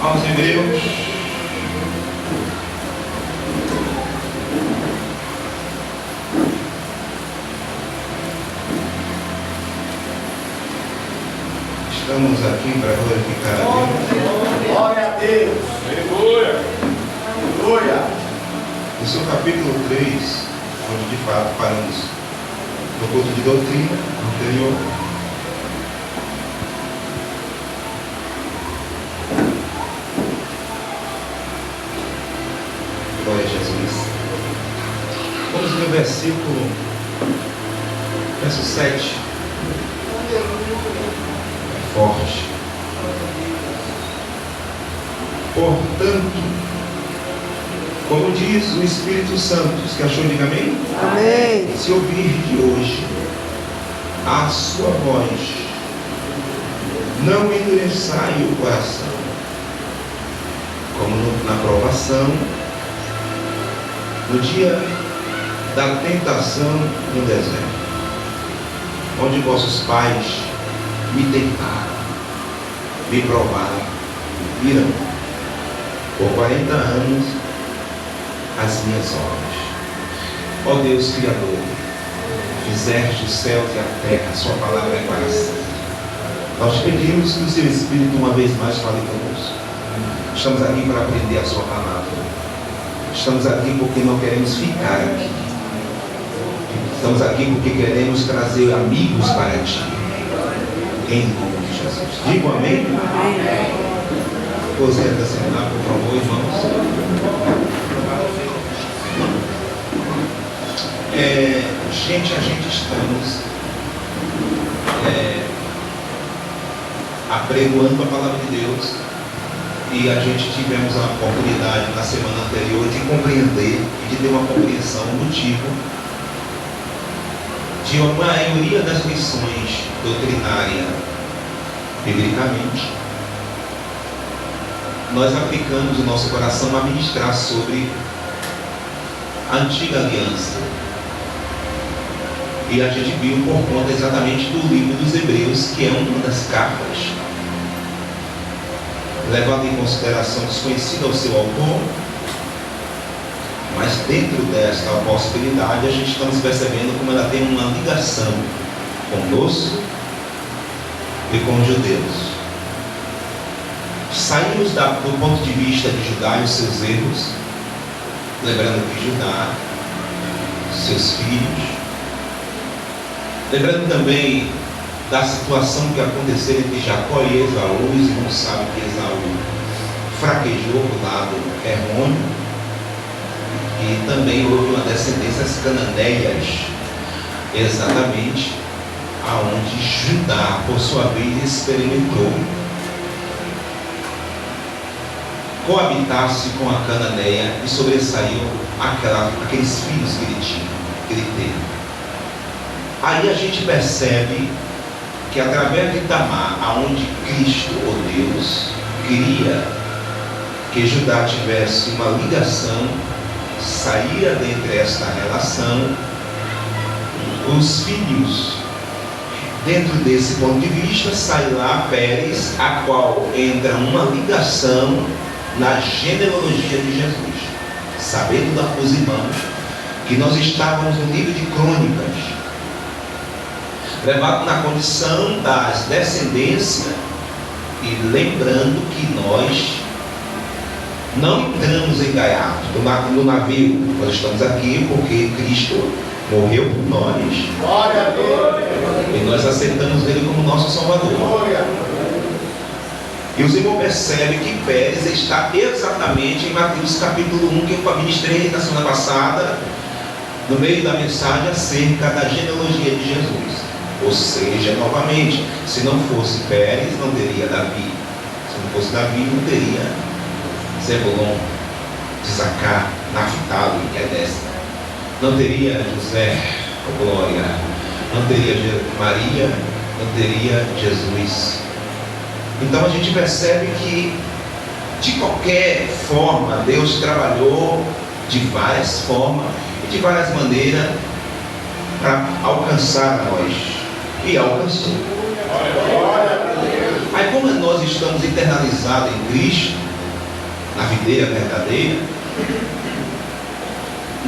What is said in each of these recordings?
aos Hebreus. Estamos aqui para glorificar a Deus. Glória a Deus. Aleluia. Aleluia. Esse é o capítulo 3, onde de fato paramos no culto de doutrina anterior. Glória a Jesus. Vamos no versículo, verso 7. É forte. Portanto, como diz o Espírito Santo, que achou, diga amém? Amém. Se ouvir de hoje a sua voz, não endureçai o coração, como na provação, no dia da tentação no deserto, onde vossos pais me tentaram, me provaram, viram por 40 anos as minhas obras. Ó Deus Criador, fizeste os céus e a terra, sua palavra é para sempre. Nós pedimos que o seu Espírito uma vez mais fale conosco. Estamos aqui para aprender a sua palavra. Estamos aqui porque não queremos ficar aqui. Estamos aqui porque queremos trazer amigos para ti. Em nome de Jesus. Digo amém? Amém. Gostaria de assinar, por favor, irmãos. Gente, a gente estamos apregoando a palavra de Deus, e a gente tivemos a oportunidade na semana anterior de compreender e de ter uma compreensão do motivo de uma maioria das lições doutrinárias, biblicamente, nós aplicamos o nosso coração a ministrar sobre a antiga aliança. E a gente viu por conta exatamente do livro dos Hebreus, que é uma das cartas, levando em consideração desconhecida ao seu autor, mas dentro desta possibilidade a gente estamos percebendo como ela tem uma ligação conosco e com os judeus. Saímos do ponto de vista de Judá e os seus erros, lembrando que Judá, seus filhos, lembrando também da situação que aconteceu entre Jacó e Esaú. Os irmãos sabem que Esaú fraquejou do lado errôneo, e também houve uma descendência das cananeias, exatamente aonde Judá, por sua vez, experimentou coabitar-se com a cananeia e sobressaiu aqueles filhos que ele teve. Aí a gente percebe que através de Tamar, aonde Cristo, ou Deus, queria que Judá tivesse uma ligação, saía dentre esta relação, os filhos, dentro desse ponto de vista, sai lá Pérez, a qual entra uma ligação na genealogia de Jesus, sabendo dos irmãos que nós estávamos no livro de Crônicas, levado na condição das descendências, e lembrando que nós não entramos em gaiato no navio. Nós estamos aqui porque Cristo morreu por nós. Glória a Deus. E nós aceitamos Ele como nosso Salvador. Glória. E os irmãos percebem que Pérez está exatamente em Mateus capítulo 1, que eu ministrei na semana passada, no meio da mensagem acerca da genealogia de Jesus. Ou seja, novamente, se não fosse Pérez, não teria Davi. Se não fosse Davi, não teria Zebulon, Isacar, Naftali, que é dessa. Não teria José, glória. Não teria Maria, não teria Jesus. Então a gente percebe que, de qualquer forma, Deus trabalhou de várias formas e de várias maneiras para alcançar a nós. E alcançou. Aí, como nós estamos internalizados em Cristo, na videira verdadeira,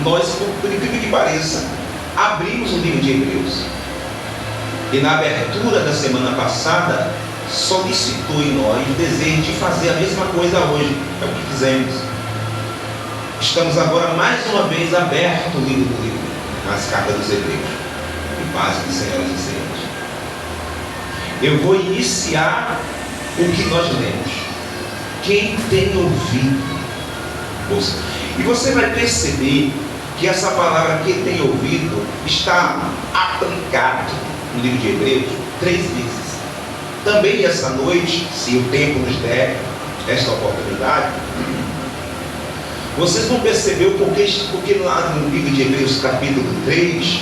nós, por incrível que pareça, abrimos o livro de Hebreus. E na abertura da semana passada, solicitou em nós o desejo de fazer a mesma coisa hoje. É o que fizemos. Estamos agora mais uma vez aberto o livro do livro, nas cartas dos Hebreus, em paz dos senhores e senhores. Eu vou iniciar o que nós lemos. Quem tem ouvido, ouça. E você vai perceber que essa palavra "quem tem ouvido" está aplicada no livro de Hebreus 3 vezes. Também essa noite, se o tempo nos der esta oportunidade, vocês vão perceber porque lá no livro de Hebreus capítulo 3,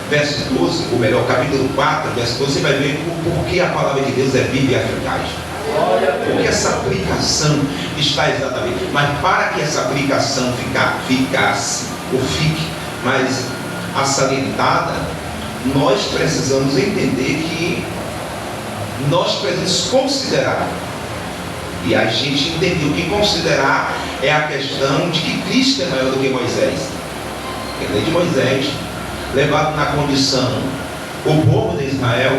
verso 12, ou melhor, capítulo 4, verso 12, você vai ver porque a palavra de Deus é viva e eficaz. Porque essa aplicação está exatamente, mas para que essa aplicação ficasse ou fique mais assalientada, nós precisamos entender que nós precisamos considerar, e a gente entendeu que considerar é a questão de que Cristo é maior do que Moisés. A lei de Moisés, levado na condição o povo de Israel,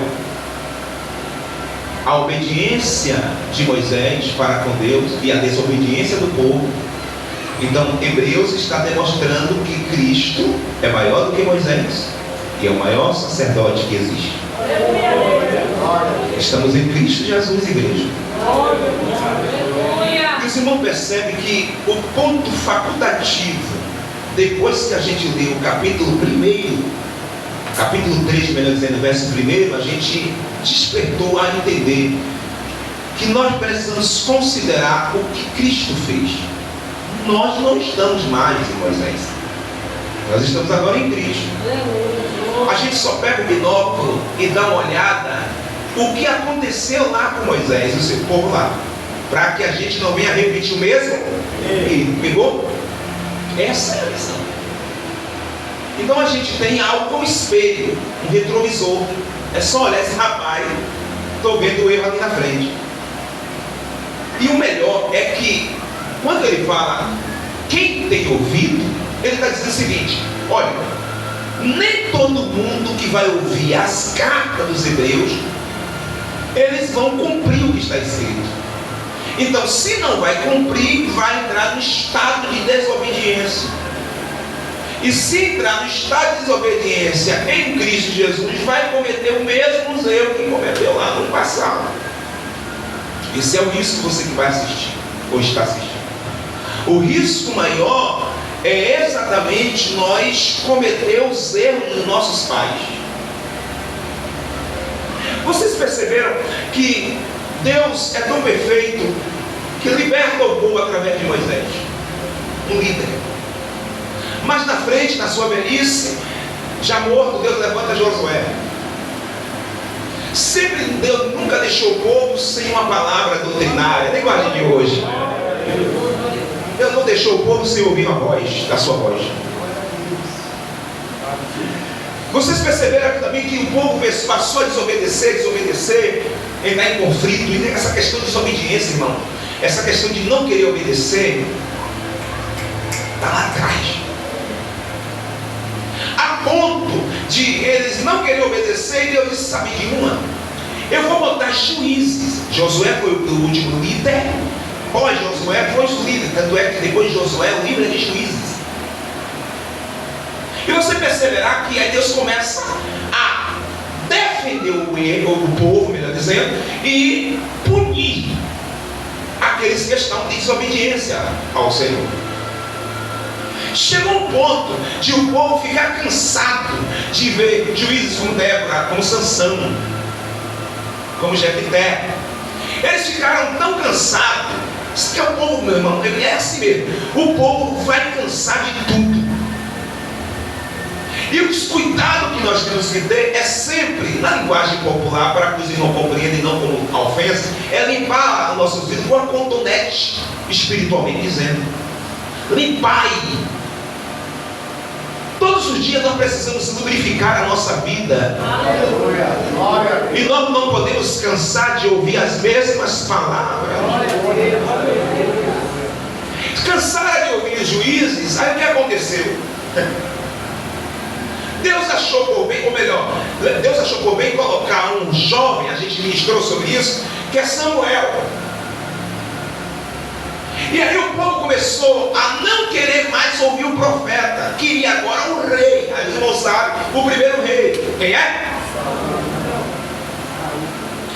a obediência de Moisés para com Deus e a desobediência do povo. Então Hebreus está demonstrando que Cristo é maior do que Moisés e é o maior sacerdote que existe. Estamos em Cristo Jesus, igreja. E os irmãos percebem que o ponto facultativo, depois que a gente leu o capítulo 1, capítulo 3, melhor dizendo, verso 1, a gente despertou a entender que nós precisamos considerar o que Cristo fez. Nós não estamos mais em Moisés, nós estamos agora em Cristo. A gente só pega o binóculo e dá uma olhada o que aconteceu lá com Moisés e o seu povo lá, para que a gente não venha repetir o mesmo. E pegou? Essa é a lição. Então a gente tem algo como espelho, um retrovisor. É só olhar esse rapaz, estou vendo o erro ali na frente. E o melhor é que quando ele fala quem tem ouvido, ele está dizendo o seguinte: olha, nem todo mundo que vai ouvir as cartas dos Hebreus, eles vão cumprir o que está escrito. Então, se não vai cumprir, vai entrar no estado de desobediência. E se entrar no estado de desobediência em Cristo Jesus, vai cometer o mesmo erro que cometeu lá no passado. Esse é o risco, você que vai assistir ou está assistindo. O risco maior é exatamente nós cometer os erros dos nossos pais. Vocês perceberam que Deus é tão perfeito que liberta o povo através de Moisés, um líder. Mas na frente, na sua velhice, já morto, Deus levanta Josué. Sempre Deus nunca deixou o povo sem uma palavra doutrinária, nem igual a de hoje. Deus não deixou o povo sem ouvir a voz, da sua voz. Vocês perceberam aqui também que o povo passou a desobedecer, entrar em conflito. E essa questão de desobediência, irmão, essa questão de não querer obedecer, está lá atrás. A ponto de eles não quererem obedecer, e Deus disse: sabe de uma? Eu vou botar juízes. Josué foi o último líder. Josué foi o líder. Tanto é que depois de Josué, o livro é de juízes. E você perceberá que aí Deus começa a defender o povo, melhor dizendo, e punir aqueles que estão de desobediência ao Senhor. Chegou um ponto de o povo ficar cansado de ver juízes como Débora, como Sansão, como Jefité. Eles ficaram tão cansados. Isso que é o povo, meu irmão, é assim mesmo. O povo vai cansar de tudo. E os cuidados que nós temos que ter é sempre, na linguagem popular, para que os irmãos compreendam e não como ofensa, é limpar os nossos vidas com a cotonete, espiritualmente dizendo. Limpar. Todos os dias nós precisamos lubrificar a nossa vida. E nós não podemos cansar de ouvir as mesmas palavras. Cansaram de ouvir os juízes. Aí o que aconteceu? Deus achou por bem, ou melhor, Deus achou por bem colocar um jovem, a gente ministrou sobre isso, que é Samuel. E aí o povo começou a não querer mais ouvir o profeta, queria agora o rei. Aí os irmãos sabem, o primeiro rei, quem é?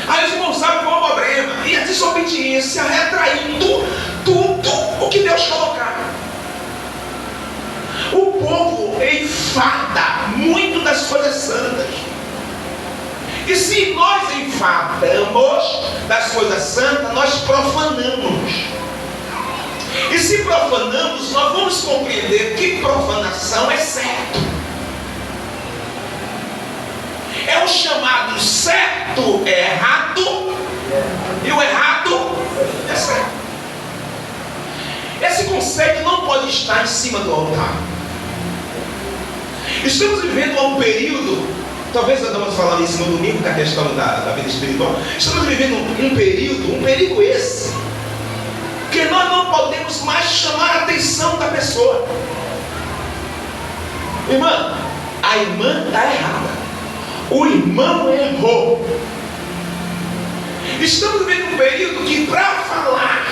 Aí os irmãos sabem qual é o problema. E a desobediência retraindo tudo o que Deus colocar. O povo enfada muito das coisas santas. E se nós enfadamos das coisas santas, nós profanamos. E se profanamos, nós vamos compreender que profanação é certo. É o chamado certo é errado e o errado é certo. Esse conceito não pode estar em cima do altar. Estamos vivendo um período, talvez andamos falando isso no domingo, da questão da vida espiritual. Estamos vivendo um período esse, que nós não podemos mais chamar a atenção da pessoa. Irmã, a irmã está errada. O irmão errou. Estamos vivendo um período que para falar,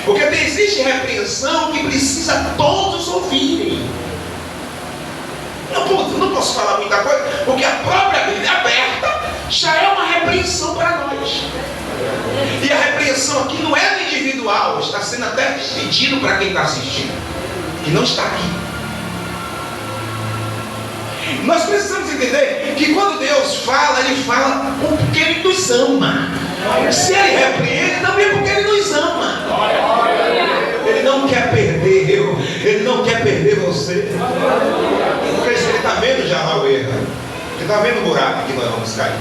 porque existe repreensão que precisa todos ouvirem. Não posso falar muita coisa, porque a própria Bíblia aberta já é uma repreensão para nós. E a repreensão aqui não é individual, está sendo até pedido para quem está assistindo, que não está aqui. Nós precisamos entender que quando Deus fala, Ele fala porque Ele nos ama. Se Ele repreende, também é porque Ele nos ama. Ele não quer perder eu, Ele não quer perder você. Porque Ele está vendo já lá o erro, Ele está vendo o buraco que nós vamos cair.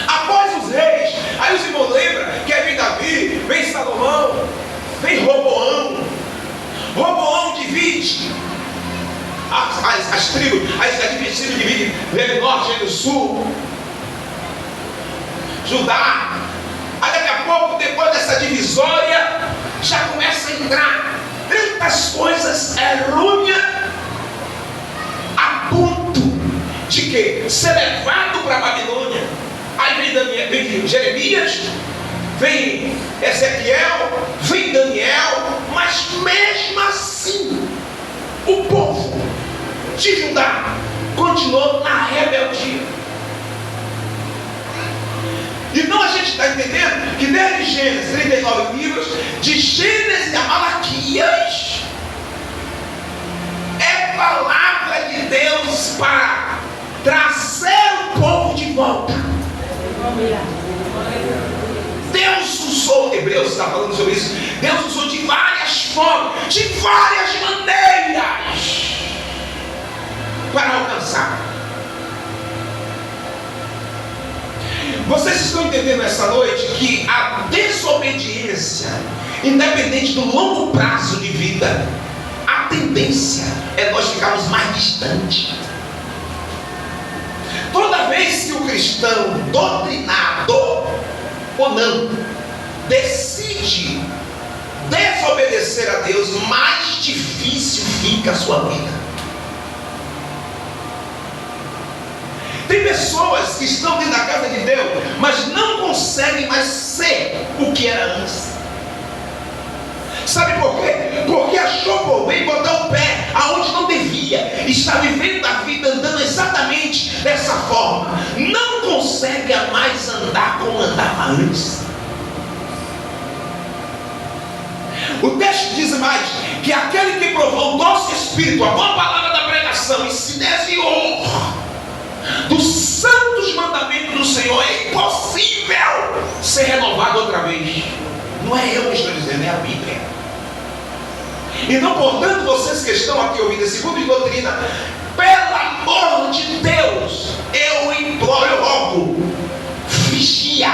Após os reis, aí os irmãos lembram que aí vem Davi, vem Salomão, vem Roboão. Roboão divide as tribos, as tribos dividem do norte e do sul, Judá. Aí daqui a pouco, depois dessa divisória, já começa a entrar tantas coisas errôneas, a ponto de que ser levado para a Babilônia. Aí vem Jeremias, vem Ezequiel, vem Daniel, mas mesmo assim o povo de Judá continuou na rebeldia. Então a gente está entendendo que desde Gênesis, 39 livros, de Gênesis a Malaquias, é palavra de Deus para trazer o povo de volta. Deus usou, Hebreus está falando sobre isso, Deus usou de várias formas, de várias maneiras, para alcançar. Vocês estão entendendo essa noite que a desobediência, independente do longo prazo de vida, a tendência é nós ficarmos mais distantes. Toda vez que o cristão, doutrinado ou não, decide desobedecer a Deus, mais difícil fica a sua vida. Tem pessoas que estão dentro da casa de Deus, mas não conseguem mais ser o que era antes. Sabe por quê? Porque achou por bem botar o pé aonde não devia. Está vivendo a vida andando exatamente dessa forma. Não consegue mais andar como andava antes. O texto diz mais que aquele que provou o doce Espírito, a boa palavra da pregação, e se desviou dos santos mandamentos do Senhor, é impossível ser renovado outra vez. Não é eu que estou dizendo, é a Bíblia. Então, portanto, vocês que estão aqui ouvindo esse culto de doutrina, pelo amor de Deus, eu imploro, eu rogo, vigia.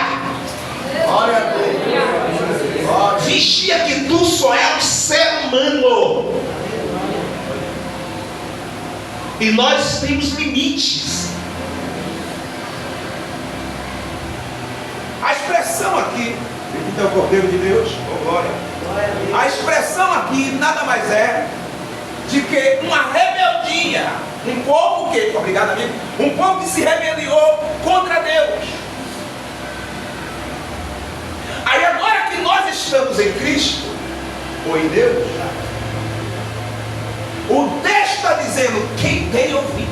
Glória a Deus. Vigia que tu só é um ser humano. E nós temos limites. A expressão aqui, Então, o Cordeiro de Deus, oh glória. A expressão aqui nada mais é de que uma rebeldia, um povo que, obrigado amigo, um povo que se rebeliou contra Deus. Aí agora que nós estamos em Cristo, ou em Deus, o texto está dizendo, quem tem ouvido.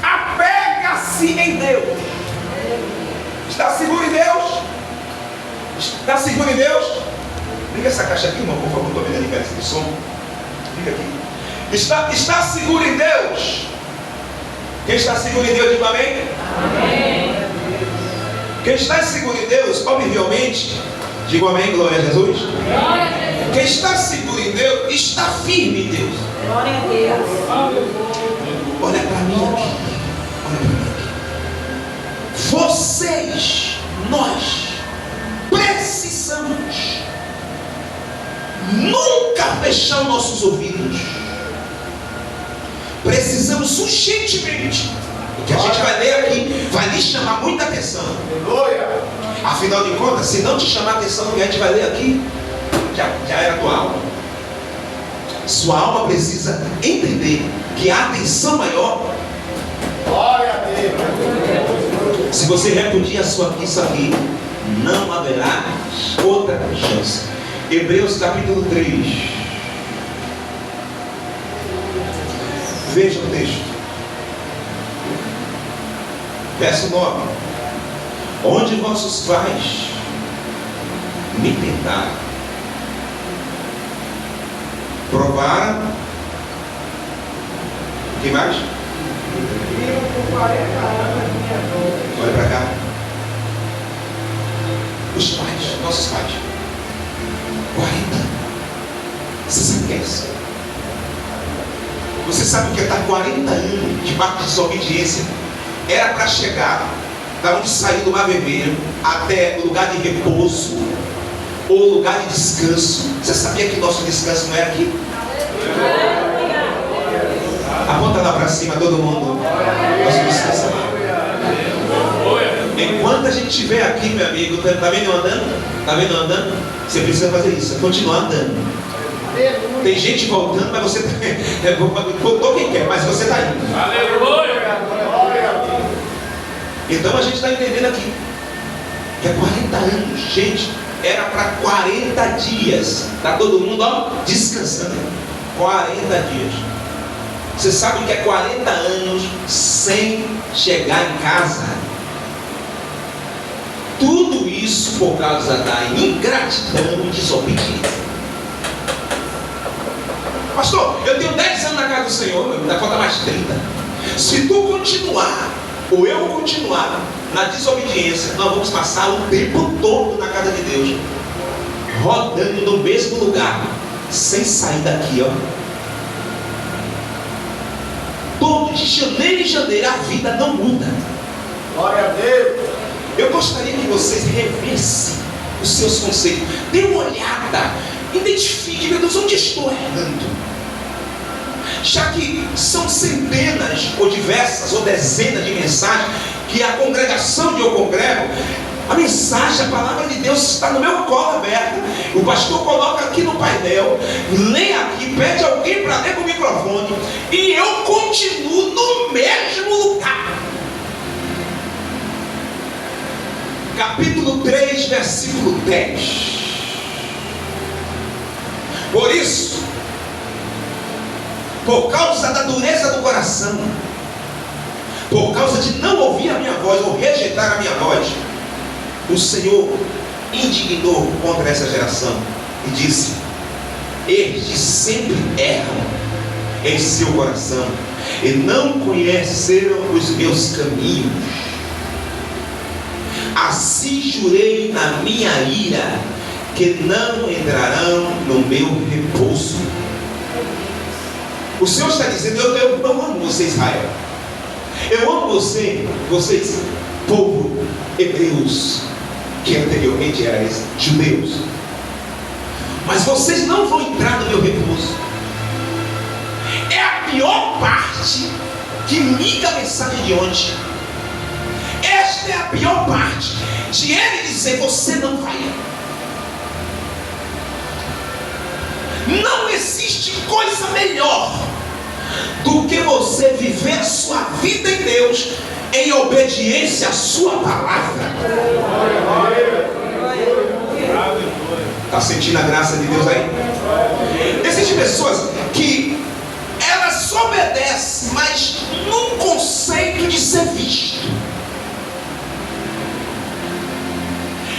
Apega-se em Deus. Está seguro em Deus? Está seguro em Deus? Liga essa caixa aqui, irmão, por favor, estou vendo a diferença de som. Liga aqui. Está seguro em Deus? Quem está seguro em Deus, diga amém? Amém. Quem está seguro em Deus, obviamente, diga amém, glória a Jesus. Glória a Jesus. Quem está seguro em Deus, está firme em Deus. Glória a Deus. Olha para mim aqui. Olha para mim aqui. Vocês, nós, precisamos nunca fechar nossos ouvidos. Precisamos urgentemente. O que a gente vai ler aqui vai lhe chamar muita atenção. Afinal de contas, se não te chamar atenção, o que a gente vai ler aqui já era tua alma. Sua alma precisa entender que a atenção maior. Glória a Deus. Se você repudiar isso aqui, não haverá outra chance. Hebreus capítulo 3. Veja o texto. Verso 9. Onde vossos pais me tentaram, provaram. O que mais? Olha para cá. Os pais, nossos pais. 40. Você sabe o que é isso? Você sabe o que é estar 40 anos debaixo de desobediência? Era para chegar da onde saiu do Mar Vermelho até o lugar de repouso ou lugar de descanso. Você sabia que nosso descanso não é aqui? Aponta lá para cima, todo mundo. Nosso descanso é lá. Enquanto a gente estiver aqui, meu amigo, tá vendo eu andando? Tá vendo eu andando? Você precisa fazer isso, continuar andando. Tem gente voltando, mas você voltou quem quer, mas você está indo. Aleluia! Então a gente está entendendo aqui que é 40 anos, gente, era para 40 dias. Está todo mundo, ó, descansando. 40 dias. Você sabe o que é 40 anos sem chegar em casa? Tudo isso por causa da ingratidão e desobediência. Pastor, eu tenho 10 anos na casa do Senhor, ainda falta mais 30. Se tu continuar, ou eu continuar na desobediência, nós vamos passar o tempo todo na casa de Deus, rodando no mesmo lugar, sem sair daqui, ó. Todo de janeiro em janeiro a vida não muda. Glória a Deus. Eu gostaria que vocês revessem os seus conceitos. Dê uma olhada. Identifique, meu Deus, onde estou errando? Já que são centenas, ou diversas, ou dezenas de mensagens que a congregação que eu congrego, a mensagem, a palavra de Deus está no meu colo aberto. O pastor coloca aqui no painel, lê aqui, pede alguém para ler com o microfone, e eu continuo no mesmo lugar. Capítulo 3, versículo 10. Por isso, por causa da dureza do coração, por causa de não ouvir a minha voz ou rejeitar a minha voz, o Senhor indignou contra essa geração e disse: estes sempre erram em seu coração e não conheceram os meus caminhos. Assim jurei na minha ira que não entrarão no meu repouso. O Senhor está dizendo: eu amo você, Israel. Eu amo vocês, povo hebreus, que anteriormente eram judeus. Mas vocês não vão entrar no meu repouso. É a pior parte que liga a mensagem de ontem. Esta é a pior parte, de ele dizer: você não vai. Não existe coisa melhor do que você viver a sua vida em Deus em obediência à sua palavra. Está sentindo a graça de Deus aí? Existem pessoas que elas só obedecem, mas num conceito de ser visto.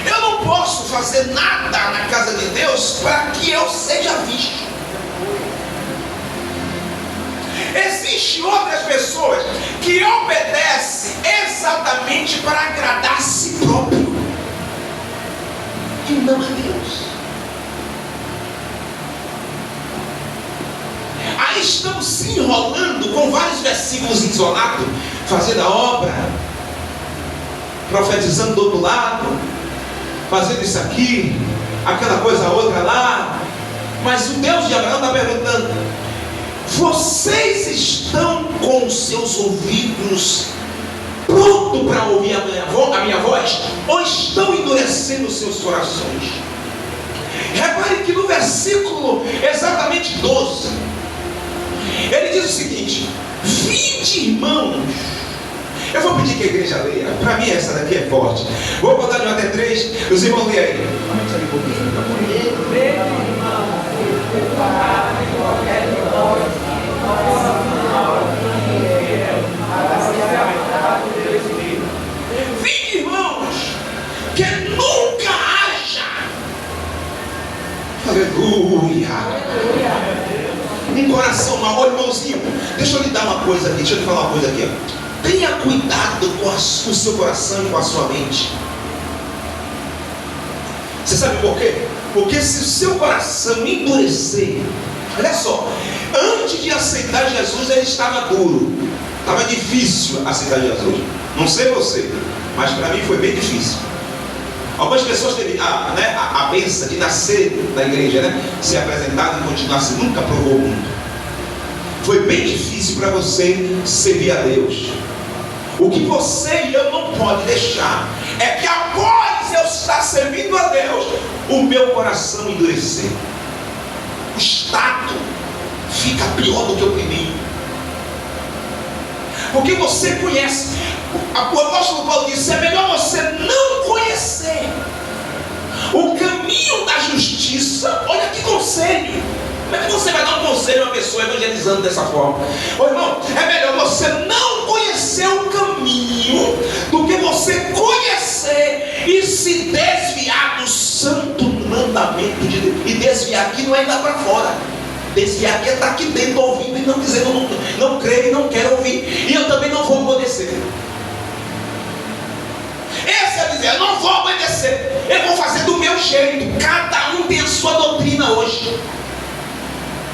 Eu não posso fazer nada na casa de Deus para que eu seja visto. Existem outras pessoas que obedecem exatamente para agradar a si próprio e não a Deus. Aí estamos se enrolando com vários versículos isolados, fazendo a obra, profetizando do outro lado, fazendo isso aqui, aquela coisa outra lá. Mas o Deus de Abraão está perguntando: vocês estão com os seus ouvidos prontos para ouvir a minha voz? Ou estão endurecendo os seus corações? Repare que no versículo exatamente 12, ele diz o seguinte: vinde, irmãos. Eu vou pedir que a igreja leia. Para mim essa daqui é forte. Vou botar de 1 até 3. Os irmãos leem aí. Aumente ali um pouquinho, por favor. Vinde, irmãos, que nunca haja. Aleluia. Um coração mau. Irmãozinho, deixa eu lhe dar uma coisa aqui. Deixa eu lhe falar uma coisa aqui. Tenha cuidado com o seu coração e com a sua mente. Você sabe por quê? Porque se o seu coração endurecer, olha só, antes de aceitar Jesus ele estava duro, estava difícil aceitar Jesus. Não sei você, mas para mim foi bem difícil. Algumas pessoas teve a bênção de nascer na igreja, ser apresentado e continuar assim, nunca provou muito. Foi bem difícil para você servir a Deus. O que você e eu não pode deixar é que após eu estar servindo a Deus, o meu coração endurecer. O estado fica pior do que o primeiro. Porque você conhece. O apóstolo Paulo disse: é melhor você não conhecer o caminho da justiça. Olha que conselho. Como é que você vai dar um conselho a uma pessoa evangelizando dessa forma? Ô irmão, é melhor você não conhecer o caminho do que você conhecer e se desviar do santo mandamento de Deus. E desviar aqui não é ainda para fora. Desviar aqui é estar aqui dentro ouvindo e não dizendo: não creio e não quero ouvir. E eu também não vou obedecer. Esse é dizer: eu não vou obedecer. Eu vou fazer do meu jeito. Cada um tem a sua doutrina hoje.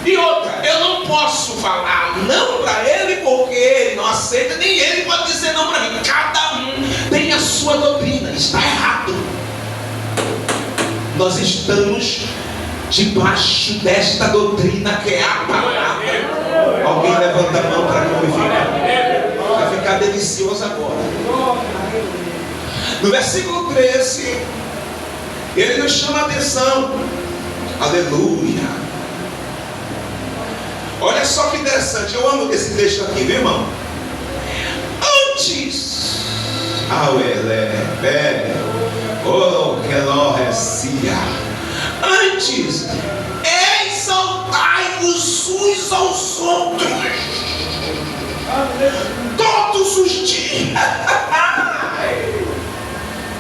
E outra, eu não posso falar não para ele porque ele não aceita, nem ele pode dizer não para mim. Cada um tem a sua doutrina. Está errado. Nós estamos debaixo desta doutrina que é a palavra. Alguém levanta a mão para glorificar. Vai ficar delicioso agora. No versículo 13, ele nos chama a atenção. Aleluia. Olha só que interessante, eu amo esse texto aqui, meu irmão. Antes, antes, exaltai-vos uns aos outros, todos os dias.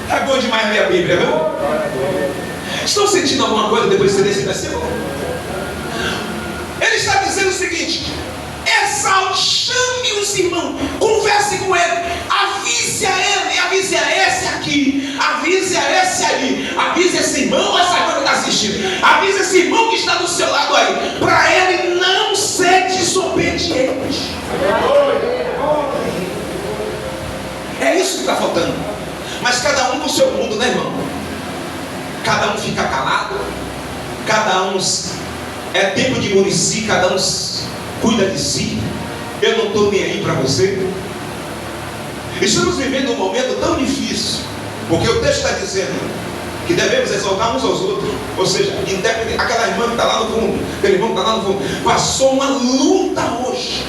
É bom demais ler a Bíblia, viu? Estão sentindo alguma coisa depois de você ler esse versículo? Ele está dizendo o seguinte: exalte, chame os irmãos, converse com ele, avise a ele, avise a esse aqui, avise a esse ali, avise esse irmão, essa coisa que está assistindo, avise esse irmão que está do seu lado aí, para ele não ser desobediente. É isso que está faltando. Mas cada um com o seu mundo, né, irmão? Cada um fica calado, cada um é tempo de murici, cada um cuida de si. eu não estou nem aí para você. Estamos vivendo um momento tão difícil, porque o texto está dizendo que devemos exaltar uns aos outros. Ou seja, aquela irmã que está lá no fundo, aquele irmão que está lá no fundo, passou uma luta hoje,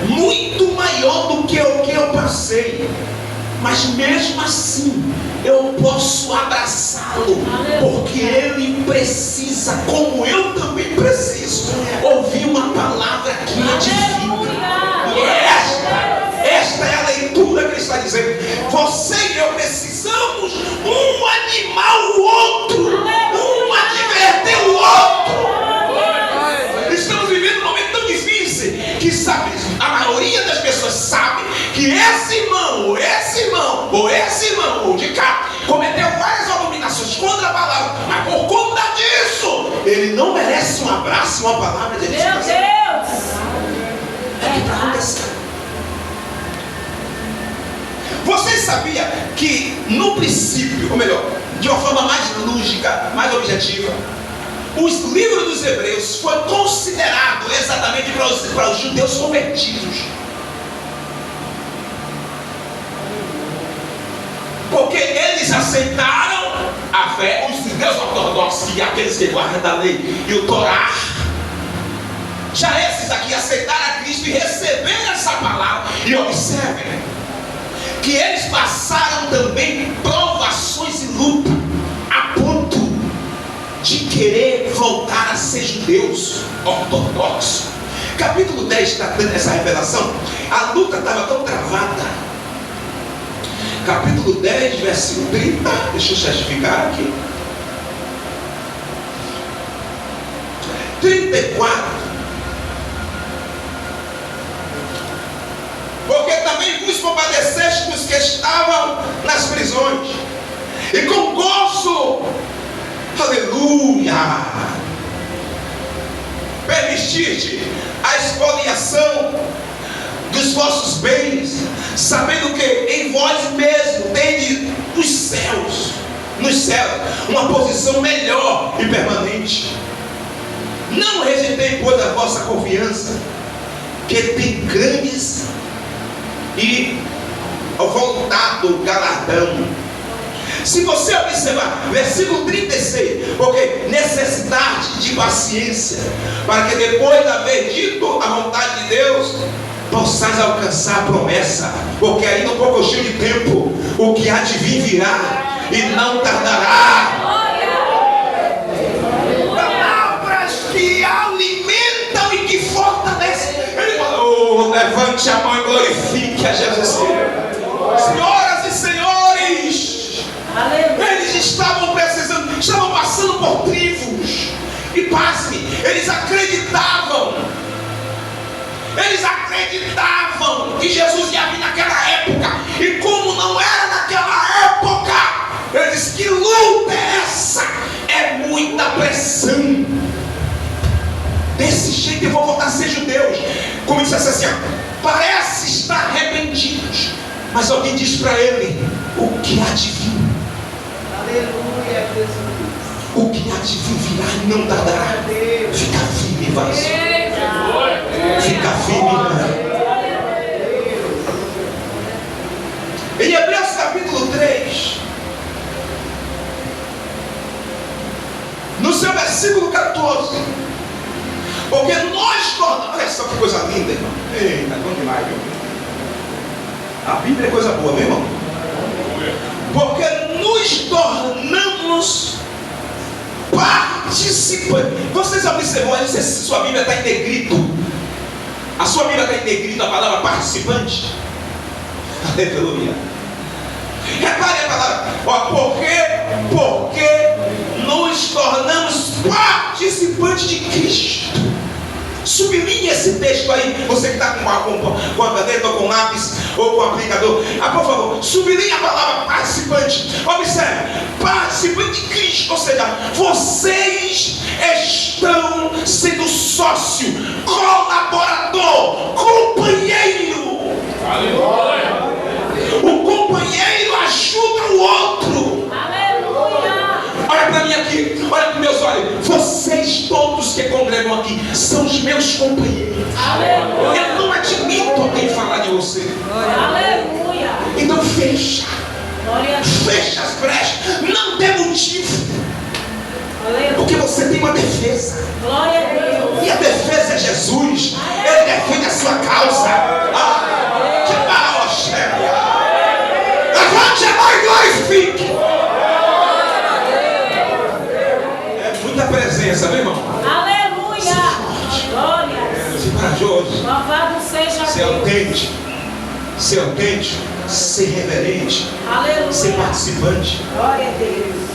muito maior do que o que eu passei. Mas mesmo assim, eu posso abraçá-lo, porque ele precisa, como eu também preciso, ouvir uma palavra que edifica. E esta é a leitura que ele está dizendo. Você e eu precisamos um animar o outro, um adverter o outro. Estamos vivendo um momento tão difícil que, sabe, a maioria das pessoas sabe que esse irmão, ou esse irmão, ou esse irmão, ou de cá, cometeu várias abominações contra a palavra, mas por conta disso, ele não merece um abraço, uma palavra de edificação. Meu Deus! O que está acontecendo? Você sabia que no princípio, ou melhor, de uma forma mais lúdica, mais objetiva, os livros dos Hebreus foi considerado exatamente para os judeus convertidos, porque eles aceitaram a fé, os judeus ortodoxos e aqueles que guardam a lei e o Torá. Já esses aqui aceitaram a Cristo e receberam essa palavra. E observem que eles passaram também provações e luta, a ponto de querer voltar a ser judeus ortodoxos. Capítulo 10 está dando essa revelação. A luta estava tão travada. Capítulo 10, versículo 30. Deixa eu certificar aqui. 34. Porque também vos compadeceste dos que estavam nas prisões, e com gozo, aleluia, permitiste a expoliação dos vossos bens, sabendo que em vós mesmo tendes nos céus, uma posição melhor e permanente. Não rejeitei, pois, a vossa confiança, que tem grandes e voltado galardão. Se você observar, versículo 36, porque necessidade de paciência, para que depois de haver dito a vontade de Deus, possais alcançar a promessa, porque ainda um pouco cheio de tempo, o que há de vir virá e não tardará. Palavras que alimentam e que fortalecem. Ele falou: levante a mão e glorifique a Jesus. Senhoras e senhores, eles estavam precisando, estavam passando por tribos, e pasme, eles acreditavam que Jesus ia vir naquela época, e como não era naquela época, ele disse: que luta é essa? É muita pressão. Desse jeito eu vou voltar a ser judeus. Como disse assim, parece estar arrependidos, mas alguém diz para ele: o que há de vir? Aleluia, Jesus. O que há de vir virá e não tardará. Fica firme, vaso. Fica firme, irmão. Em Hebreus capítulo 3, no seu versículo 14, porque nós tornamos, olha só que coisa linda, irmão. Eita, bom demais, meu. A Bíblia é coisa boa, meu irmão. Porque nos tornamos participantes. Vocês observam, eu não sei se sua Bíblia está em negrito. A sua Bíblia está em negrito a palavra participante. Aleluia. Repare a palavra. Porque nos tornamos participantes de Cristo. Sublinhe esse texto aí. Você que está com a caneta ou com lápis ou com aplicador, por favor, sublinhe a palavra participante. Observe, participante de Cristo. Ou seja, vocês estão sendo sócio, colaborador, companheiro. Aleluia. O companheiro ajuda o outro. Aleluia. Olha para mim aqui, olha para meus olhos. Vocês todos que congregam aqui são os meus companheiros. Aleluia. Eu não você. Aleluia. Então fecha. Glória a Deus. Fecha as brechas. Não tem motivo. Aleluia. Porque você tem uma defesa. Glória a Deus. E a defesa é Jesus. Ele defende a sua causa. Que mal, chefe. Levante a mão e glorifique. É muita presença, meu irmão. Aleluia. Glória. Ser corajoso. Louvado seja Ser Deus. autêntico. Ser autêntico. Ser reverente. Aleluia. Ser participante. Glória a Deus.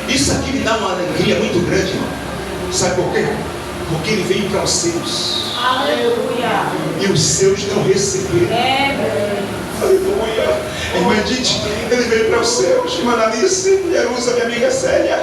Isso aqui me dá uma alegria muito grande, irmão. Sabe por quê? Porque ele veio para os seus. Aleluia. E os seus não receberam. Aleluia. Irmã Edith, ele veio para os seus. Irmã Alice, Jerusa, minha amiga Célia,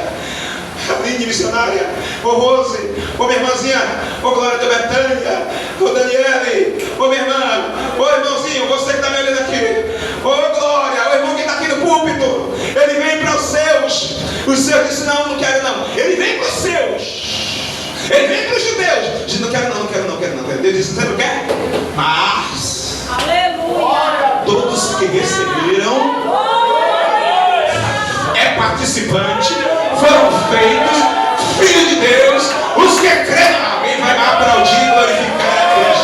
Aline, missionária, ô Rose, ô minha irmãzinha, ô Glória de Betânia, ô Daniele, ô minha irmã, ô irmãozinho, você que está me olhando aqui, ô Glória, o irmão que está aqui no púlpito, ele vem para os seus disseram, não quero não, ele vem para os seus, ele vem para os judeus, diz, não quero não, Deus disse, você não quer? Mas, aleluia, todos que receberam, é participante, foram feitos filhos de Deus, os que creram. Alguém vai aplaudir e glorificar a Deus.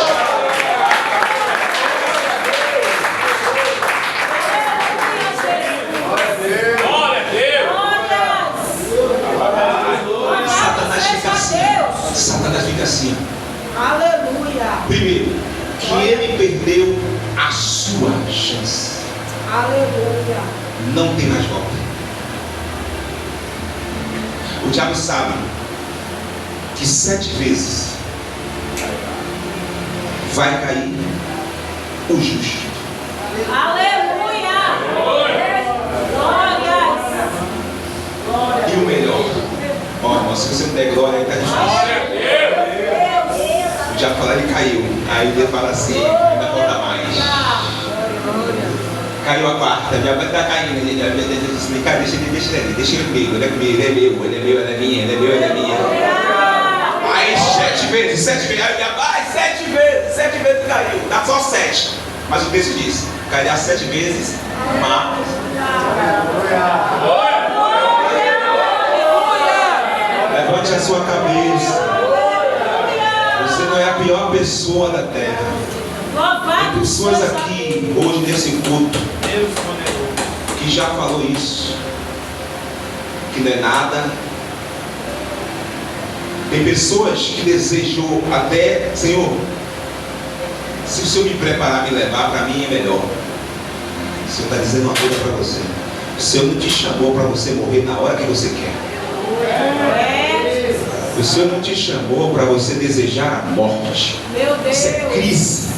Satanás fica assim. Aleluia. Primeiro, que ele perdeu a sua chance. Aleluia. Não tem mais volta. O diabo sabe que 7 vezes vai cair o justo. Aleluia. Glória. E o melhor, ó irmão, se você não der glória aí tá difícil. O diabo fala, ele caiu. Aí Deus fala assim, ainda falta mais. Caiu a quarta, minha mãe está caindo. Ele disse, cara, deixa ele comigo, ele é meu, ele é minha, ele é minha. Aí 7 vezes, aí vai 7 vezes caiu, dá só 7. Mas o texto diz, cairá 7 vezes, mas. Levante a sua cabeça. Você não é a pior pessoa da terra. Tem pessoas aqui hoje nesse culto que já falou isso, que não é nada. Tem pessoas que desejou até, Senhor, se o Senhor me preparar, me levar, para mim é melhor. O Senhor está dizendo uma coisa para você. O Senhor não te chamou para você morrer na hora que você quer. O Senhor não te chamou para você desejar a morte. Meu Deus. Isso é crise.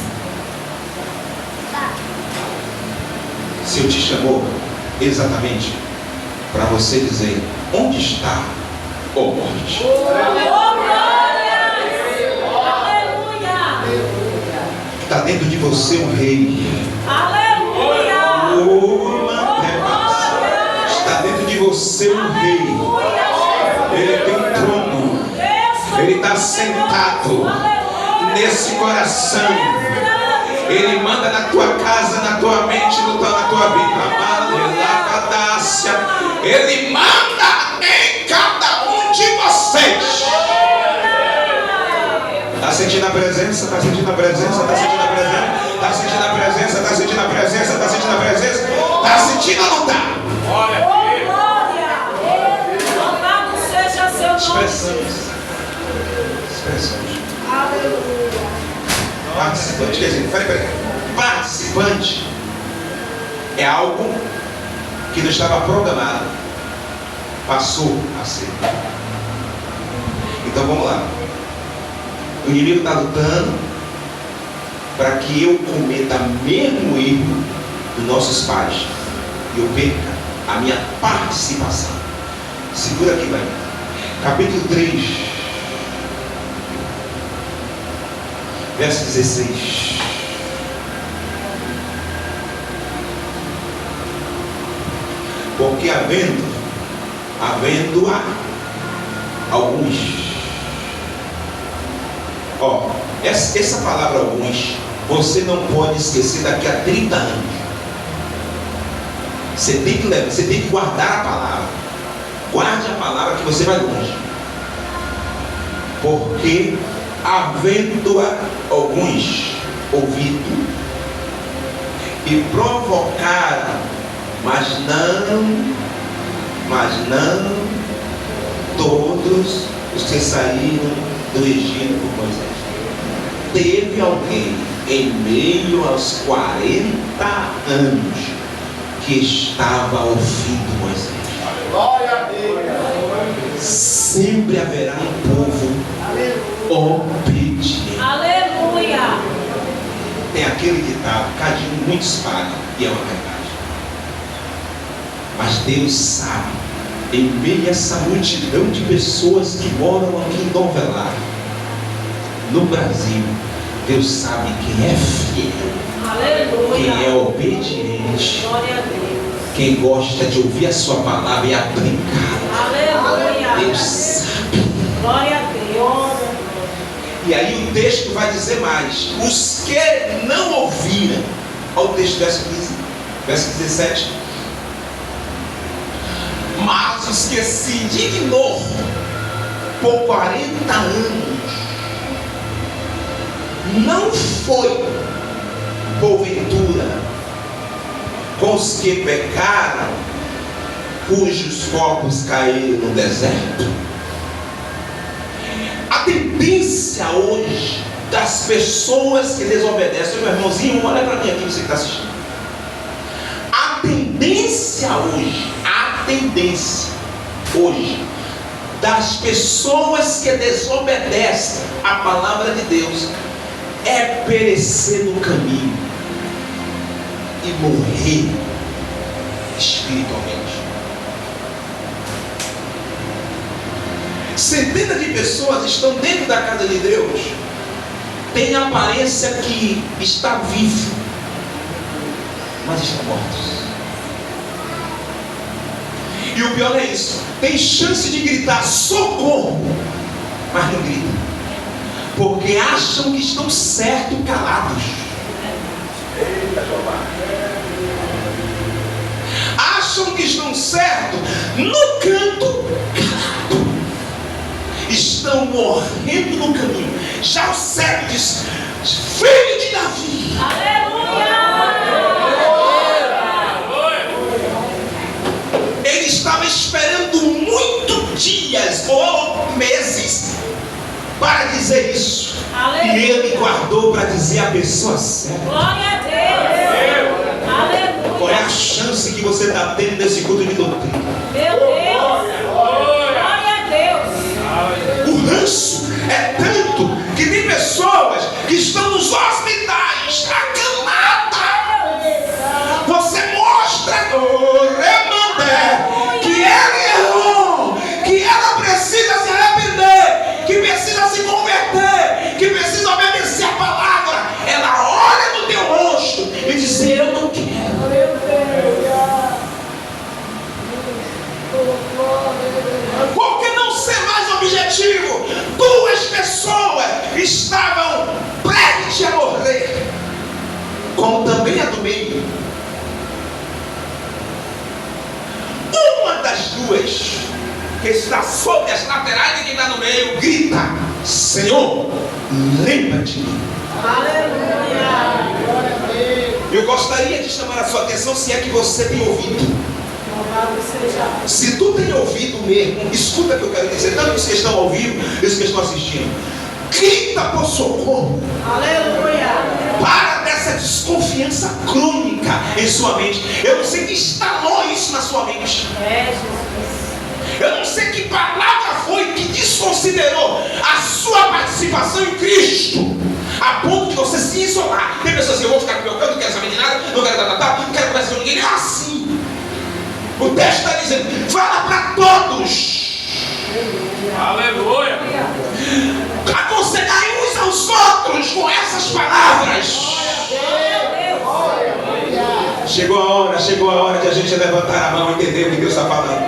O Senhor te chamou exatamente para você dizer, onde está, ó morte? Está dentro de você um rei. Aleluia. Está dentro de você um rei. Ele tem um trono. Ele está sentado nesse coração. Ele manda na tua casa, na tua mente, na tua vida. Ele manda em cada um de vocês. Está sentindo a presença? Está sentindo a presença? Está sentindo a presença? Está sentindo a presença? Está sentindo a presença? Está sentindo a presença? Está sentindo ou não está? Louvado seja seu nome. Expressões. Aleluia. Participante, quer dizer, peraí. Participante é algo que não estava programado, passou a ser. Então vamos lá. O inimigo está lutando para que eu cometa o mesmo erro dos nossos pais e eu perca a minha participação. Segura aqui, vai. Capítulo 3, verso 16. Porque havendo alguns, ó, essa palavra alguns você não pode esquecer daqui a 30 anos. Você tem que guardar a palavra. Guarde a palavra que você vai longe. Porque havendo alguns ouvido e provocaram, mas não todos os que saíram do Egito por Moisés. Teve alguém em meio aos 40 anos que estava ouvindo Moisés. Glória a Deus. Sempre haverá um povo obediente. Aleluia. Tem aquele ditado: cadinho muitos pagam, e é uma verdade. Mas Deus sabe, em meio a essa multidão de pessoas que moram aqui em Dom Velar, no Brasil, Deus sabe quem é fiel, Aleluia. quem é obediente, Glória a Deus. quem gosta de ouvir a sua palavra e aplicar. Aleluia. Deus sabe. Glória a Deus. E aí o texto vai dizer mais: os que não ouviram. Olha o texto, verso 15, verso 17. Mas os que se indignou por 40 anos, não foi porventura com os que pecaram, cujos corpos caíram no deserto? A tendência hoje das pessoas que desobedecem, meu irmãozinho, olha para mim aqui, você que está assistindo. A tendência hoje das pessoas que desobedecem a palavra de Deus é perecer no caminho e morrer espiritualmente. Centenas de pessoas estão dentro da casa de Deus, tem a aparência que está vivo, mas estão mortos. E o pior é isso: tem chance de gritar socorro, mas não gritam, porque acham que estão certos calados. Acham que estão certos no canto calado. Estão morrendo no caminho. Já o cego diz: filho de Davi. Aleluia. Ele estava esperando muitos dias ou meses para dizer isso. Aleluia. E ele guardou para dizer a pessoa certa. Glória a Deus. Aleluia. Qual é a chance que você está tendo nesse culto de doutrina? Meu Deus. Glória a Deus. O ranço é tanto que tem pessoas que estão nos hospitais acamadas. Você mostra que ela errou, que ela precisa se arrepender, que precisa se converter, que precisa obedecer a palavra. Ela olha no teu rosto e diz: eu não quero. Por que não ser mais objetivo? Duas pessoas estavam prestes a morrer, como também a do meio. Uma das duas, que está sobre as laterais e que está no meio, grita: Senhor, lembra-te de mim. Aleluia. Eu gostaria de chamar a sua atenção, se é que você tem ouvido. Louvado seja. Se tu tem ouvido mesmo, escuta o que eu quero dizer, tanto os que estão ao vivo e os que estão assistindo. Grita por socorro. Aleluia. Para dessa desconfiança crônica em sua mente. Eu não sei que instalou isso na sua mente. É, Jesus. Eu não sei que palavra foi que desconsiderou a sua participação em Cristo, a ponto de você se isolar. Tem pessoas assim: eu vou ficar no meu canto, não quero saber de nada, não quero não quero conversar com ninguém. É assim. O texto está dizendo: fala para todos. Aleluia. Aconselhai uns aos outros com essas palavras. Chegou a hora de a gente levantar a mão e entender o que Deus está falando.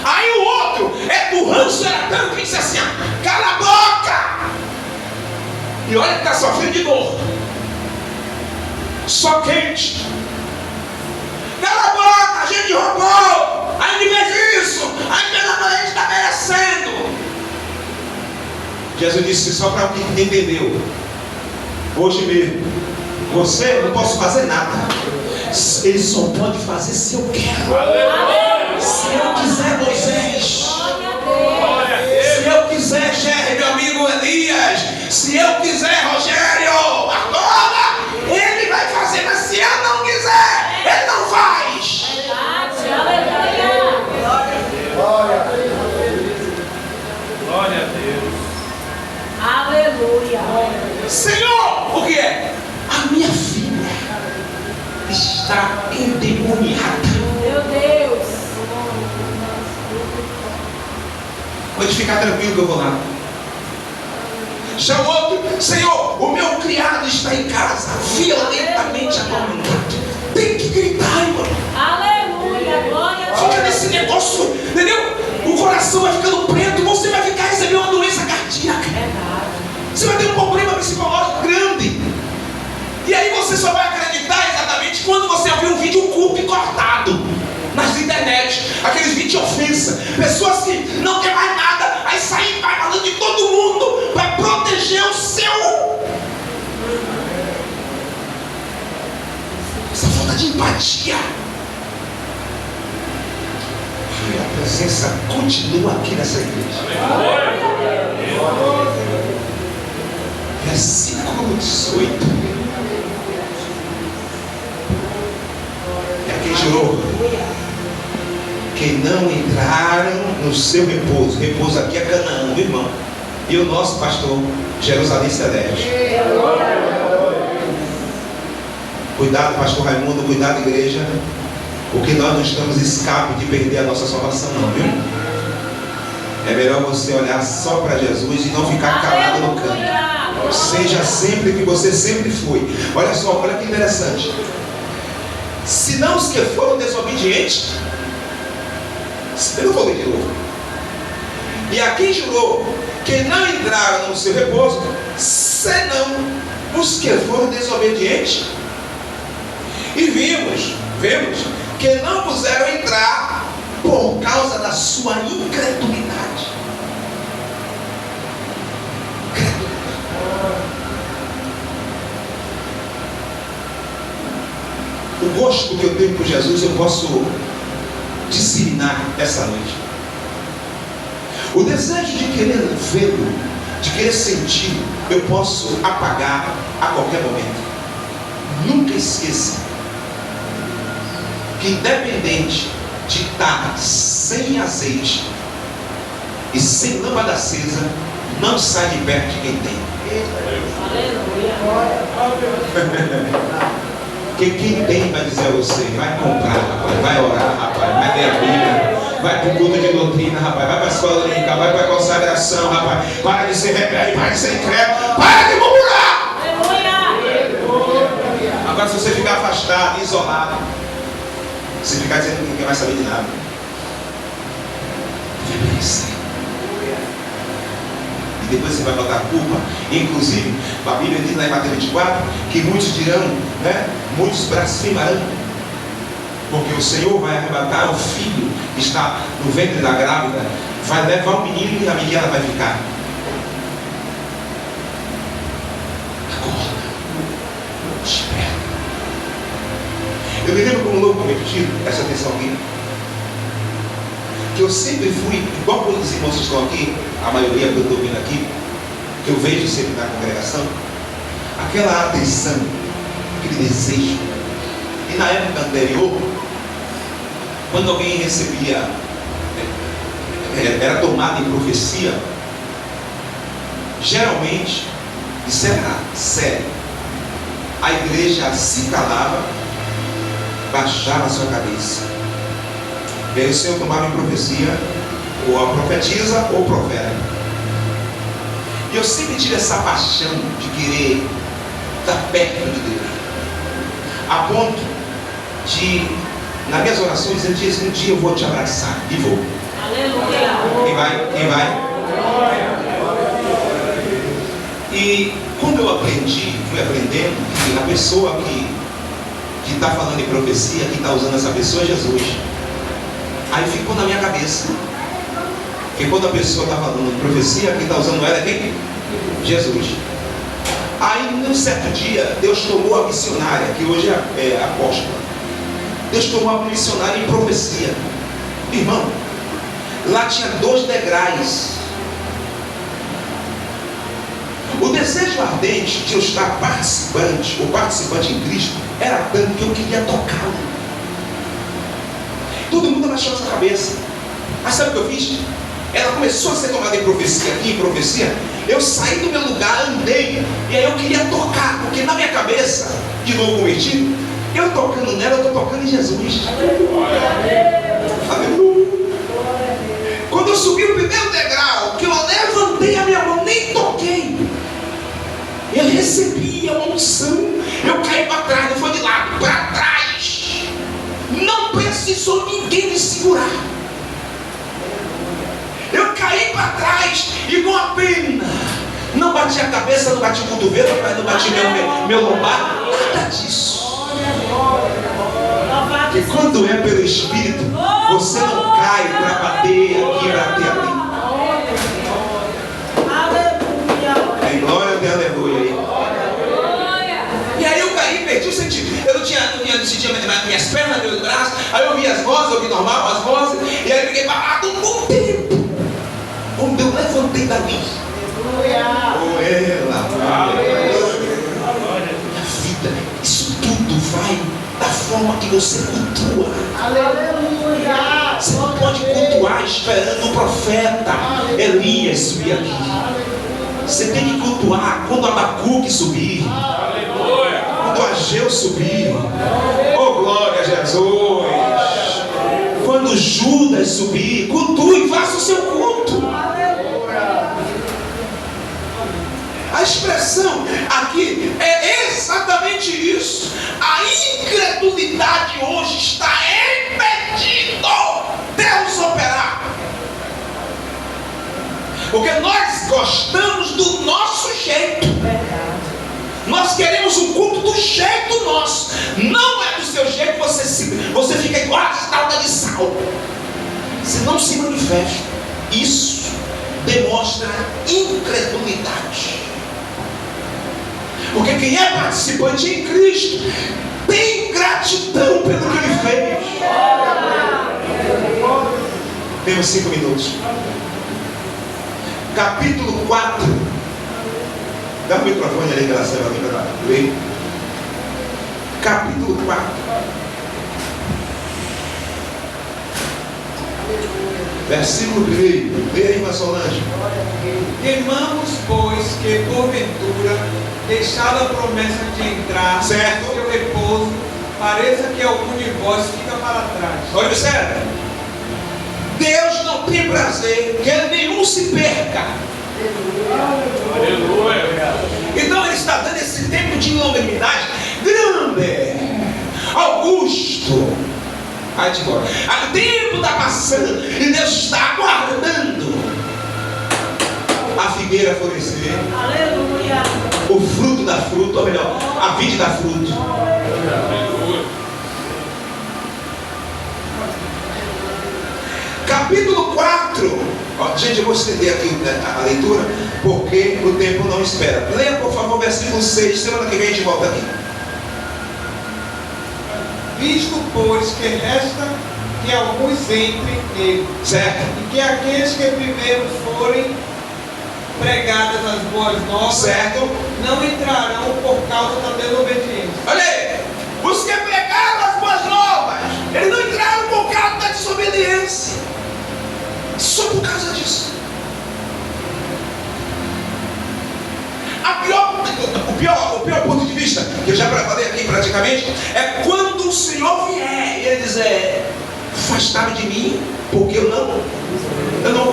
Aí o outro é do ranço, era tanto que disse assim: cala a E olha que está sofrendo de dor. Só quente. Cala a boca, a gente roubou. A gente fez isso. A gente está merecendo. Jesus disse só para quem entendeu. Hoje mesmo, você não posso fazer nada. Ele só pode fazer se eu quero. Se eu quiser, Moisés. Se eu quiser, Jerry, meu amigo Elias. Se eu quiser, Rogério. Agora, ele vai fazer. Mas se eu não quiser, ele não faz. Glória a Deus. Aleluia. Senhor, o que é? A minha filha está endemoniada. Meu Deus. Pode ficar tranquilo que eu vou lá. Já o outro, Senhor, o meu criado está em casa, violentamente atormentado. Tem que gritar, irmão. Aleluia. Glória a Fica Deus. nesse negócio, entendeu? O coração vai ficando preto, você vai ficar recebendo uma doença cardíaca. Você vai ter um problema psicológico grande. E aí você só vai acreditar exatamente quando você ouvir um vídeo culpe cortado nas internet, aqueles vídeos de ofensa, pessoas que não querem mais nada, aí saem vai falando de todo mundo para proteger o seu. Essa falta de empatia. E a presença continua aqui nessa igreja. Versículo 18. É quem jurou que não entraram no seu repouso. Repouso aqui é Canaã, meu irmão. E o nosso pastor, Jerusalém Celeste. Cuidado, pastor Raimundo, cuidado, igreja. Porque nós não estamos escape de perder a nossa salvação, não, viu? É melhor você olhar só para Jesus e não ficar calado no canto. Seja sempre que você sempre foi. Olha só, olha que interessante. Se não os que foram desobedientes, eu não vou ler de novo. E a quem jurou que não entraram no seu repouso, senão os que foram desobedientes. E vemos que não puderam entrar por causa da sua incredulidade. O gosto que eu tenho por Jesus eu posso disseminar essa noite. O desejo de querer vê-lo, de querer sentir, eu posso apagar a qualquer momento. Nunca esqueça que independente de estar sem azeite e sem lâmpada acesa, não sai de perto de quem tem. Porque quem tem vai dizer a você, vai comprar, rapaz, vai orar, rapaz, vai ler a Bíblia, vai para o culto de doutrina, rapaz, vai para a escola dominical, vai para a consagração, rapaz, para de ser rebelde, para de ser incrédulo, para de murmurar. Agora se você ficar afastado, isolado, se ficar dizendo que ninguém vai saber de nada, vai vencer. E depois você vai botar a culpa. Inclusive, a Bíblia diz lá em Mateus 24 que muitos dirão, né? Muitos blasfemarão, porque o Senhor vai arrebatar o filho que está no ventre da grávida, vai levar o menino e a menina vai ficar. Acorda, desperta. Eu me lembro como louco repetido, presta atenção aqui, que eu sempre fui, igual quando os irmãos estão aqui, a maioria que eu estou vendo aqui, que eu vejo sempre na congregação, aquela atenção, aquele desejo. E na época anterior, quando alguém recebia, era tomado em profecia, geralmente, isso era sério, a igreja se calava, baixava a sua cabeça. E aí o Senhor tomava em profecia, ou a profetiza ou o profeta. E eu sempre tive essa paixão de querer estar perto de Deus, a ponto de, nas minhas orações, eu dizia, um dia eu vou te abraçar, e vou. Aleluia. Quem vai? Quem vai? E quando fui aprendendo que a pessoa que está falando em profecia, que está usando essa pessoa é Jesus. Aí ficou na minha cabeça. Porque quando a pessoa está falando em profecia, quem está usando ela é quem? Jesus. Aí, num certo dia, Deus tomou a missionária, que hoje é apóstola. Deus tomou a missionária em profecia. Irmão, lá tinha 2 degraus. O desejo ardente de eu estar participante em Cristo, era tanto que eu queria tocá-lo. Todo mundo abaixou essa cabeça. Mas sabe o que eu fiz? Ela começou a ser tomada em profecia. Eu saí do meu lugar, andei, e aí eu queria tocar, porque na minha cabeça, de novo convertido, eu tocando nela, eu estou tocando em Jesus. Aleluia. Quando eu subi o primeiro degrau, que eu levantei a minha mão, nem toquei, eu recebi a unção. Eu caí para trás, não foi de lado, para trás. Não precisou ninguém me segurar. Eu caí para trás e com a pena. Não bati a cabeça, não bati o cotovelo, não bati meu lombar, nada disso. Porque quando é pelo Espírito, você não cai para bater aqui, bater ali. Tem glória de aleluia aí. E aí eu caí, perdi o sentido. Eu não tinha sentido minhas pernas, meus braços. Aí eu vi as vozes, eu vi normal as vozes. E aí eu fiquei parado um bom tempo. Quando eu levantei dali, a vida, isso tudo vai da forma que você cultua. Aleluia. Você não pode cultuar esperando o profeta Elias subir aqui. Você tem que cultuar quando Abacuque subir, quando Ageu subir. Oh, glória a Jesus. Quando Judas subir, cultue, faça o seu culto. A expressão aqui é exatamente isso. A incredulidade hoje está impedindo Deus operar. Porque nós gostamos do nosso jeito. Nós queremos um culto do jeito nosso. Não é do seu jeito, você fica igual a estátua de sal. Você não se manifesta. Isso demonstra incredulidade. Porque quem é participante em Cristo tem gratidão pelo que Ele fez. Temos 5 minutos. Capítulo 4. Dá o microfone ali, graças a Deus. Capítulo 4. Versículo 1. Leia aí, Pastor Solange. Temamos, pois, que porventura, deixada a promessa de entrar Certo. no seu repouso, pareça que algum de vós fica para trás. Olha, observe. Deus não tem prazer que nenhum se perca. Aleluia. Então Ele está dando esse tempo de longanimidade grande, augusto. Aí de embora. O tempo está passando e Deus está aguardando a figueira florescer. Aleluia. O fruto da fruta, ou melhor, a vide da fruto. Capítulo 4. Gente, eu vou estender aqui a leitura, porque o tempo não espera. Leia, por favor, versículo 6. Semana que vem a gente volta aqui. Visto, pois, que resta que alguns entrem nele, Certo? e que aqueles que primeiro forem pregadas as boas novas, Certo? não entrarão por causa da desobediência. Olha aí. Os que pregaram as boas novas, eles não entraram por causa da desobediência. Só por causa disso. O pior ponto de vista, que eu já falei aqui praticamente, é quando o Senhor vier e Ele dizer: afastado de mim, porque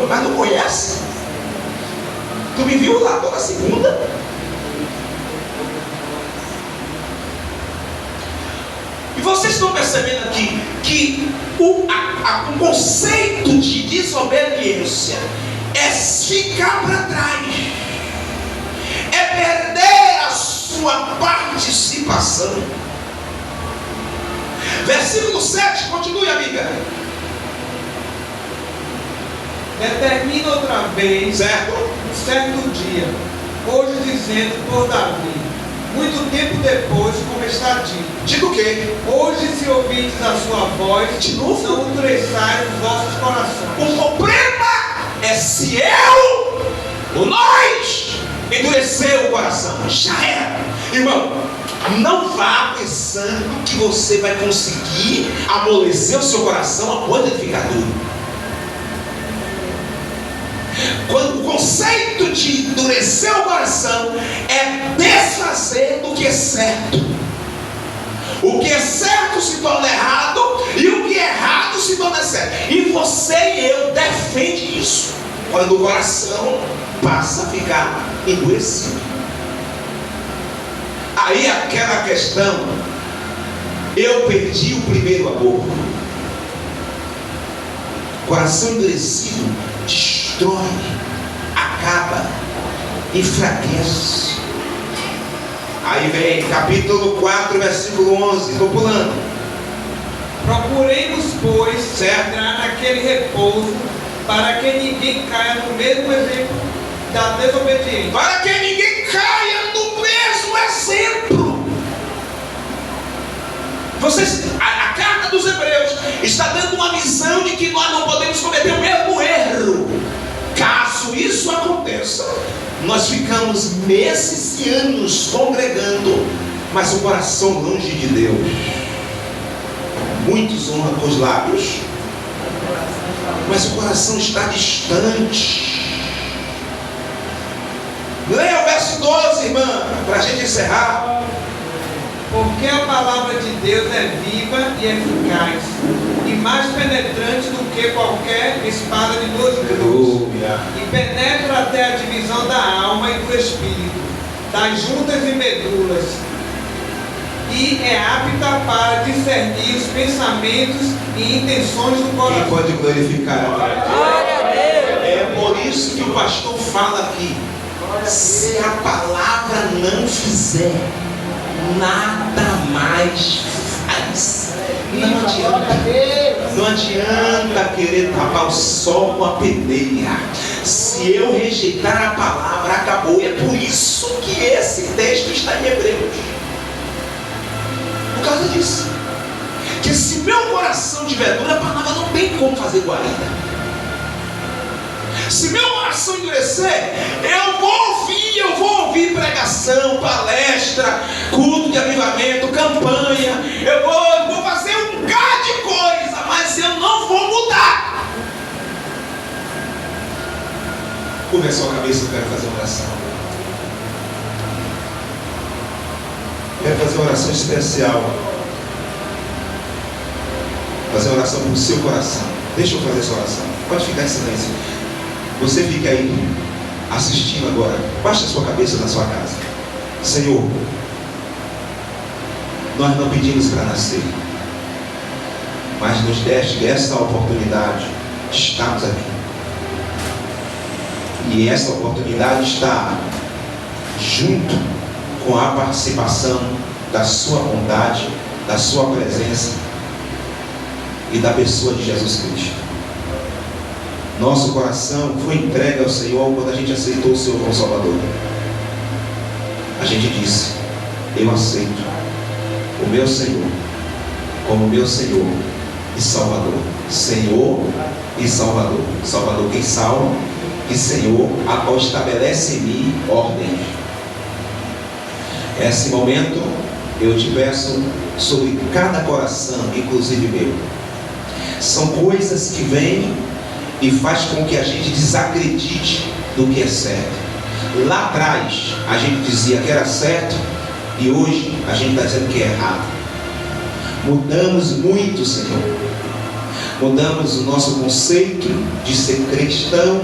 mas não conhece. Tu me viu lá toda segunda. E vocês estão percebendo aqui que o conceito de desobediência é ficar para trás, é perder a sua participação. Versículo 7, continue, amiga. Determina outra vez, Certo? um certo dia, hoje dizendo por Davi, muito tempo depois, como está dito, Diga o quê? hoje se ouvides a sua voz, De novo? não endureçais os vossos corações. O problema é se eu ou nós endurecer o coração. Já era. Irmão, não vá pensando que você vai conseguir amolecer o seu coração após ele ficar duro. Quando o conceito de endurecer o coração é desfazer do que é certo. O que é certo se torna errado e o que é errado se torna certo. E você e eu defende isso. Quando o coração passa a ficar endurecido. Aí aquela questão, eu perdi o primeiro amor. Coração endurecido destrói, acaba, enfraquece. Aí vem capítulo 4, versículo 11, estou pulando. Procuremos, pois, Certo. entrar naquele repouso, para que ninguém caia no mesmo exemplo da desobediência. Para que ninguém caia no mesmo exemplo. A carta dos Hebreus está dando uma visão de que nós não podemos cometer o mesmo erro. Caso isso aconteça, nós ficamos meses e anos congregando, mas o coração longe de Deus. Muitos honram com os lábios, mas o coração está distante. Leia o verso 12, irmã, para a gente encerrar. Porque a palavra de Deus é viva e eficaz, e mais penetrante do que qualquer espada de dois gumes, e penetra até a divisão da alma e do espírito, das juntas e medulas, e é apta para discernir os pensamentos e intenções do Quem coração. pode glorificar a Deus? Glória a Deus. É por isso que o pastor fala aqui: se a palavra não fizer, nada mais faz. Não adianta querer tapar o sol com a peneira. Se eu rejeitar a palavra, acabou. E é por isso que esse texto está em Hebreus. Por causa disso. Que se meu coração tiver duro, a palavra não tem como fazer guarida. Se meu coração endurecer, eu vou ouvir pregação, palestra, culto de avivamento, campanha. Eu vou fazer um bocado de coisa, mas eu não vou mudar. Curva a sua cabeça, eu quero fazer uma oração. Quero fazer uma oração especial. Fazer uma oração para o seu coração. Deixa eu fazer essa oração. Pode ficar em silêncio. Você fica aí assistindo agora. Baixa a sua cabeça na sua casa. Senhor, nós não pedimos para nascer, mas nos deste essa oportunidade de estarmos aqui. E essa oportunidade está junto com a participação da sua bondade, da sua presença e da pessoa de Jesus Cristo. Nosso coração foi entregue ao Senhor quando a gente aceitou o Senhor como Salvador. A gente disse: eu aceito o meu Senhor como meu Senhor e Salvador. Senhor e Salvador. Salvador quem salva, e Senhor a qual estabelece em mim ordem. Nesse momento eu te peço sobre cada coração, inclusive meu. São coisas que vêm e faz com que a gente desacredite do que é certo. Lá atrás a gente dizia que era certo e hoje a gente está dizendo que é errado. Mudamos muito, Senhor. Mudamos o nosso conceito de ser cristão.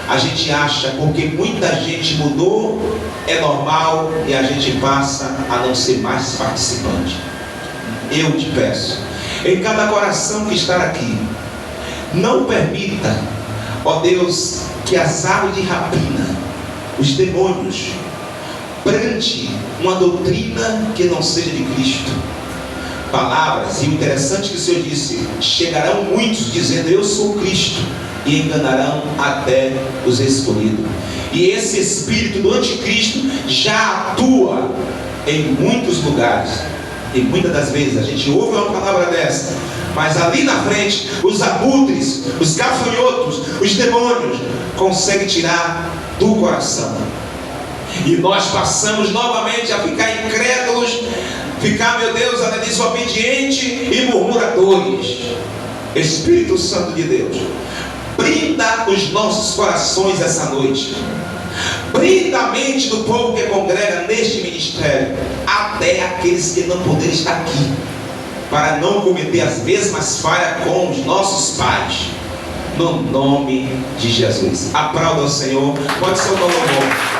A gente acha porque muita gente mudou, é normal, e a gente passa a não ser mais participante. Eu te peço, em cada coração que está aqui, não permita, ó Deus, que as aves de rapina, os demônios, brande uma doutrina que não seja de Cristo. Palavras, e o interessante que o Senhor disse: chegarão muitos dizendo eu sou Cristo, e enganarão até os escolhidos. E esse espírito do anticristo já atua em muitos lugares. E muitas das vezes a gente ouve uma palavra dessa, mas ali na frente os abutres, os gafanhotos, os demônios conseguem tirar do coração. E nós passamos novamente a ficar incrédulos, ficar, meu Deus, desobediente e murmuradores. Espírito Santo de Deus, brinda os nossos corações essa noite. Brinda a mente do povo que congrega neste ministério, até aqueles que não poderem estar aqui, para não cometer as mesmas falhas com os nossos pais. No nome de Jesus. Aplauda o Senhor. Pode ser o nome bom.